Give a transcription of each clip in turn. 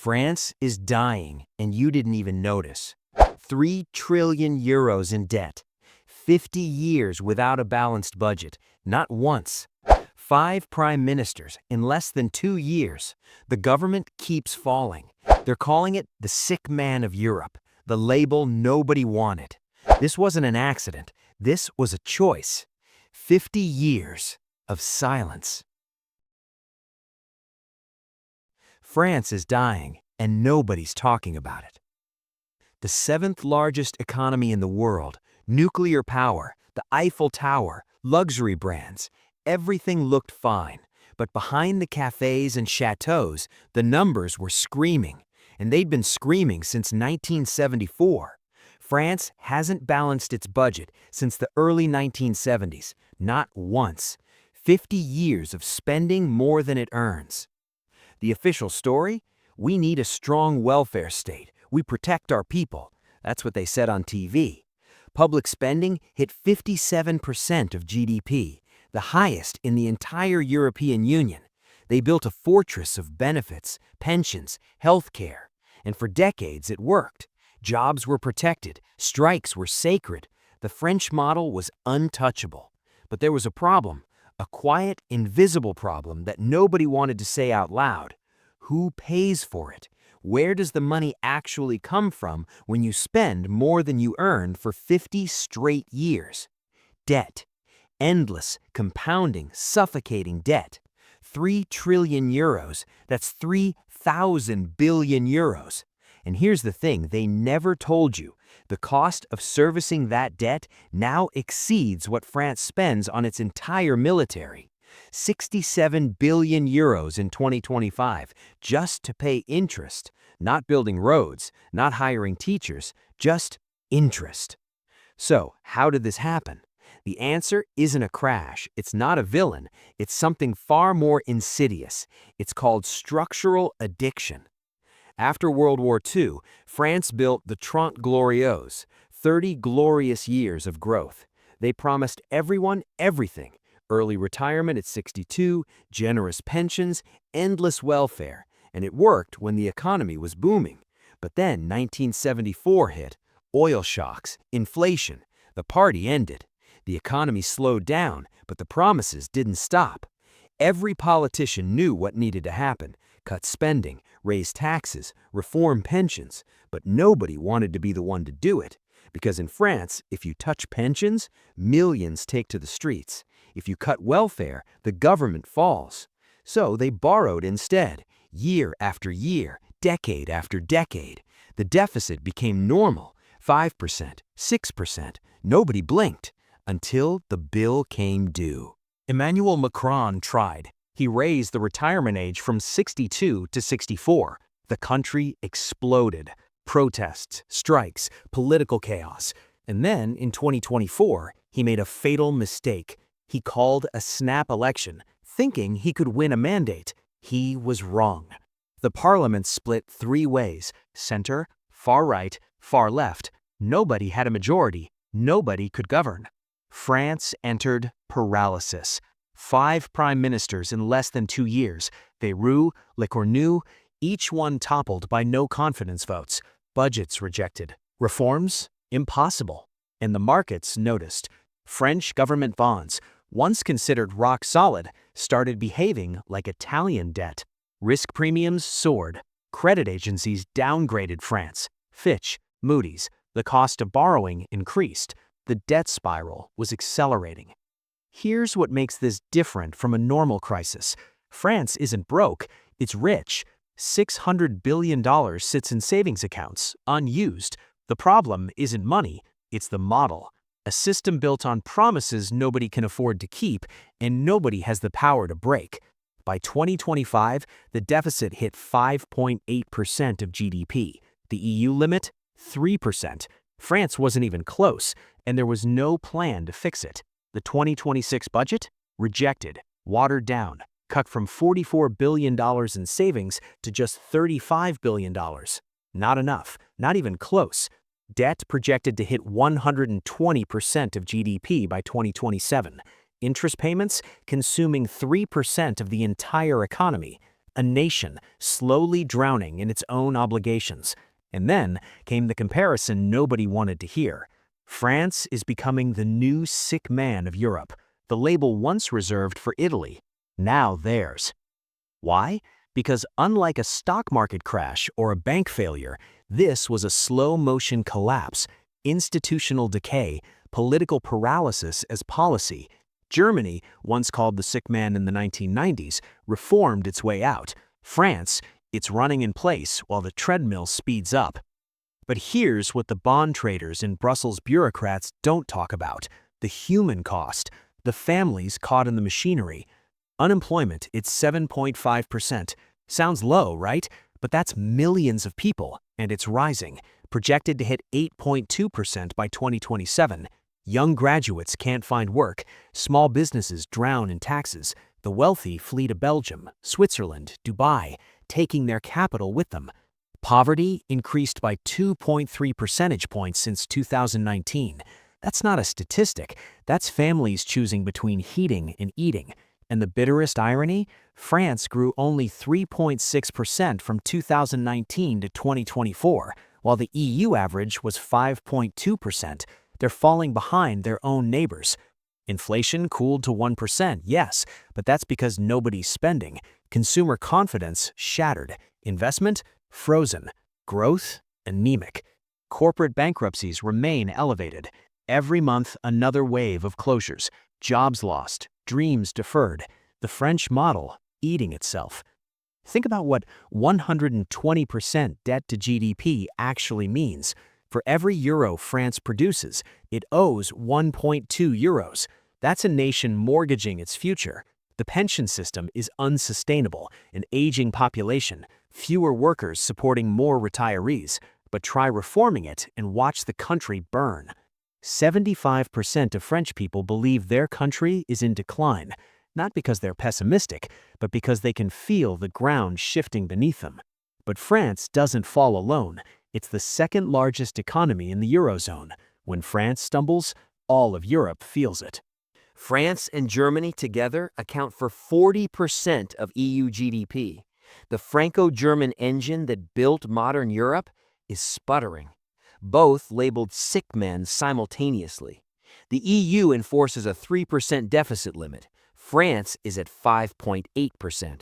France is dying, and you didn't even notice. 3 trillion euros in debt. 50 years without a balanced budget, not once. 5 prime ministers in less than 2 years. The government keeps falling. They're calling it the sick man of Europe, the label nobody wanted. This wasn't an accident. This was a choice. 50 years of silence. France is dying, and nobody's talking about it. The 7th largest economy in the world, nuclear power, the Eiffel Tower, luxury brands, everything looked fine. But behind the cafes and chateaus, the numbers were screaming, and they'd been screaming since 1974. France hasn't balanced its budget since the early 1970s, not once. 50 years of spending more than it earns. The official story? We need a strong welfare state. We protect our people. That's what they said on TV. Public spending hit 57% of GDP, the highest in the entire European Union. They built a fortress of benefits, pensions, health care. And for decades it worked. Jobs were protected. Strikes were sacred. The French model was untouchable. But there was a problem. A quiet, invisible problem that nobody wanted to say out loud. Who pays for it? Where does the money actually come from when you spend more than you earned for 50 straight years? Debt. Endless, compounding, suffocating debt. 3 trillion euros. That's 3,000 billion euros. And here's the thing they never told you. The cost of servicing that debt now exceeds what France spends on its entire military. 67 billion euros in 2025 just to pay interest, not building roads, not hiring teachers, just interest. So, how did this happen? The answer isn't a crash, it's not a villain, it's something far more insidious. It's called structural addiction. After World War II, France built the 30 Glorieuses, 30 glorious years of growth. They promised everyone everything: early retirement at 62, generous pensions, endless welfare. And it worked when the economy was booming. But then 1974 hit, oil shocks, inflation. The party ended. The economy slowed down, but the promises didn't stop. Every politician knew what needed to happen: cut spending, raise taxes, reform pensions. But nobody wanted to be the one to do it. Because in France, if you touch pensions, millions take to the streets. If you cut welfare, the government falls. So they borrowed instead, year after year, decade after decade. The deficit became normal, 5%, 6%. Nobody blinked until the bill came due. Emmanuel Macron tried. He raised the retirement age from 62 to 64. The country exploded. Protests, strikes, political chaos. And then, in 2024, he made a fatal mistake. He called a snap election, thinking he could win a mandate. He was wrong. The parliament split 3 ways: center, far right, far left. Nobody had a majority. Nobody could govern. France entered paralysis. 5 prime ministers in less than 2 years. Bayrou, Lecornu, each one toppled by no confidence votes. Budgets rejected. Reforms? Impossible. And the markets noticed. French government bonds, once considered rock solid, started behaving like Italian debt. Risk premiums soared. Credit agencies downgraded France. Fitch, Moody's. The cost of borrowing increased. The debt spiral was accelerating. Here's what makes this different from a normal crisis. France isn't broke, it's rich. $600 billion sits in savings accounts, unused. The problem isn't money, it's the model. A system built on promises nobody can afford to keep, and nobody has the power to break. By 2025, the deficit hit 5.8% of GDP. The EU limit? 3%. France wasn't even close, and there was no plan to fix it. The 2026 budget? Rejected, watered down, cut from $44 billion in savings to just $35 billion. Not enough, not even close. Debt projected to hit 120% of GDP by 2027. Interest payments consuming 3% of the entire economy. a nation slowly drowning in its own obligations. And then came the comparison nobody wanted to hear. France is becoming the new sick man of Europe, the label once reserved for Italy, now theirs. Why? Because unlike a stock market crash or a bank failure, this was a slow-motion collapse, institutional decay, political paralysis as policy. Germany, once called the sick man in the 1990s, reformed its way out. France, it's running in place while the treadmill speeds up. But here's what the bond traders and Brussels bureaucrats don't talk about: the human cost, the families caught in the machinery. Unemployment, it's 7.5%. Sounds low, right? But that's millions of people, and it's rising, projected to hit 8.2% by 2027. Young graduates can't find work, small businesses drown in taxes, the wealthy flee to Belgium, Switzerland, Dubai, taking their capital with them. Poverty increased by 2.3 percentage points since 2019. That's not a statistic, that's families choosing between heating and eating. And the bitterest irony? France grew only 3.6% from 2019 to 2024, while the EU average was 5.2%. They're falling behind their own neighbors. Inflation cooled to 1%, yes, but that's because nobody's spending. Consumer confidence shattered. Investment frozen. Growth anemic. Corporate bankruptcies remain elevated. Every month, another wave of closures. Jobs lost. Dreams deferred. The French model eating itself. Think about what 120% debt to GDP actually means. For every euro France produces, it owes 1.2 euros. That's a nation mortgaging its future. The pension system is unsustainable, an aging population, fewer workers supporting more retirees. But try reforming it and watch the country burn. 75% of French people believe their country is in decline, not because they're pessimistic, but because they can feel the ground shifting beneath them. But France doesn't fall alone. It's the second largest economy in the Eurozone. When France stumbles, all of Europe feels it. France and Germany together account for 40% of EU GDP. The Franco-German engine that built modern Europe is sputtering. Both labeled sick men simultaneously. The EU enforces a 3% deficit limit. France is at 5.8%.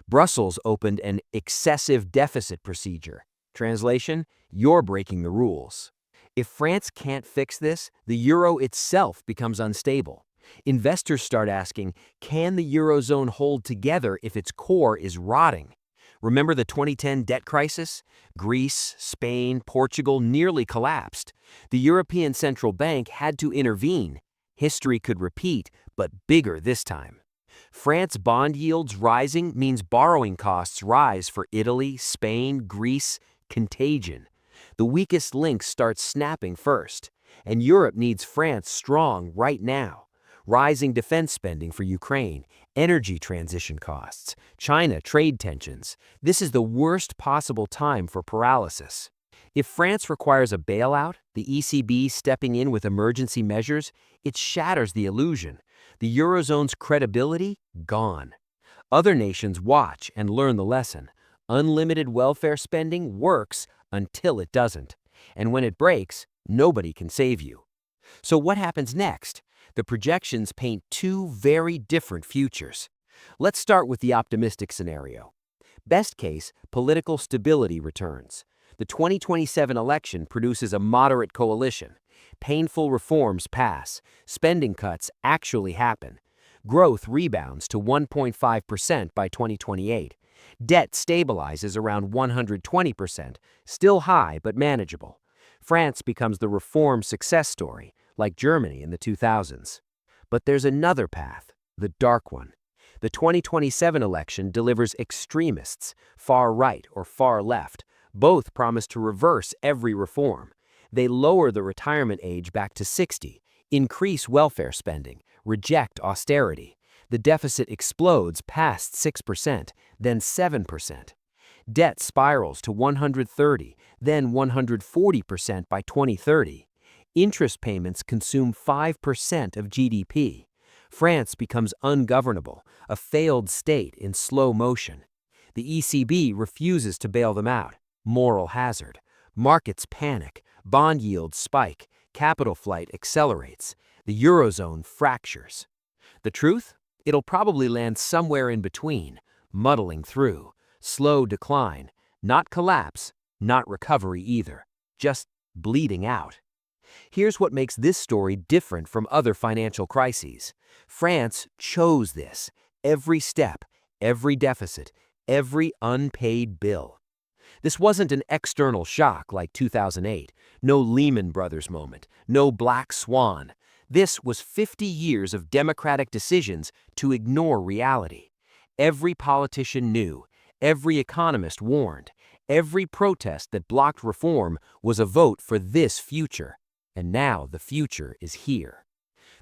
Brussels opened an excessive deficit procedure. Translation: you're breaking the rules. If France can't fix this, the euro itself becomes unstable. Investors start asking, can the Eurozone hold together if its core is rotting? Remember the 2010 debt crisis? Greece, Spain, Portugal nearly collapsed. The European Central Bank had to intervene. History could repeat, but bigger this time. France bond yields rising means borrowing costs rise for Italy, Spain, Greece. Contagion. The weakest links start snapping first, and Europe needs France strong right now. Rising defense spending for Ukraine, energy transition costs, China trade tensions. This is the worst possible time for paralysis. If France requires a bailout, the ECB stepping in with emergency measures, it shatters the illusion. The Eurozone's credibility, gone. Other nations watch and learn the lesson. Unlimited welfare spending works until it doesn't. And when it breaks, nobody can save you. So what happens next? The projections paint two very different futures. Let's start with the optimistic scenario. Best case, political stability returns. The 2027 election produces a moderate coalition. Painful reforms pass. Spending cuts actually happen. Growth rebounds to 1.5% by 2028. Debt stabilizes around 120%, still high but manageable. France becomes the reform success story, like Germany in the 2000s. But there's another path, the dark one. The 2027 election delivers extremists, far right or far left. Both promise to reverse every reform. They lower the retirement age back to 60, increase welfare spending, reject austerity. The deficit explodes past 6%, then 7%. Debt spirals to 130, then 140% by 2030. Interest payments consume 5% of GDP. France becomes ungovernable, a failed state in slow motion. The ECB refuses to bail them out. Moral hazard. Markets panic. Bond yields spike. Capital flight accelerates. The Eurozone fractures. The truth? It'll probably land somewhere in between, muddling through. Slow decline. Not collapse, not recovery either. Just bleeding out. Here's what makes this story different from other financial crises. France chose this. Every step, every deficit, every unpaid bill. This wasn't an external shock like 2008, no Lehman Brothers moment, no black swan. This was 50 years of democratic decisions to ignore reality. Every politician knew, every economist warned, every protest that blocked reform was a vote for this future. And now the future is here.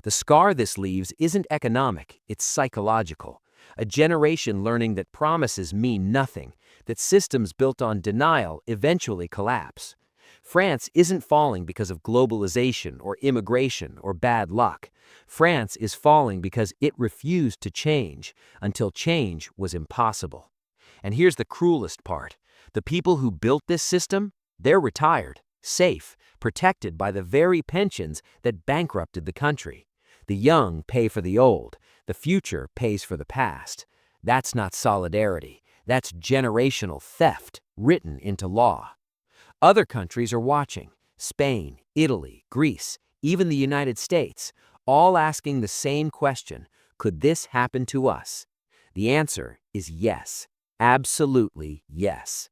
The scar this leaves isn't economic, it's psychological. A generation learning that promises mean nothing, that systems built on denial eventually collapse. France isn't falling because of globalization or immigration or bad luck. France is falling because it refused to change until change was impossible. And here's the cruelest part. The people who built this system, they're retired, safe, protected by the very pensions that bankrupted the country. The young pay for the old. The future pays for the past. That's not solidarity. That's generational theft written into law. Other countries are watching. Spain, Italy, Greece, even the United States, all asking the same question: could this happen to us? The answer is yes. Absolutely yes.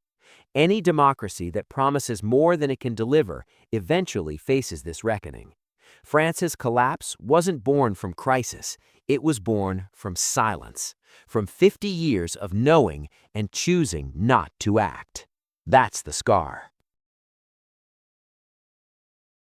Any democracy that promises more than it can deliver eventually faces this reckoning. France's collapse wasn't born from crisis. It was born from silence, from 50 years of knowing and choosing not to act. That's the scar.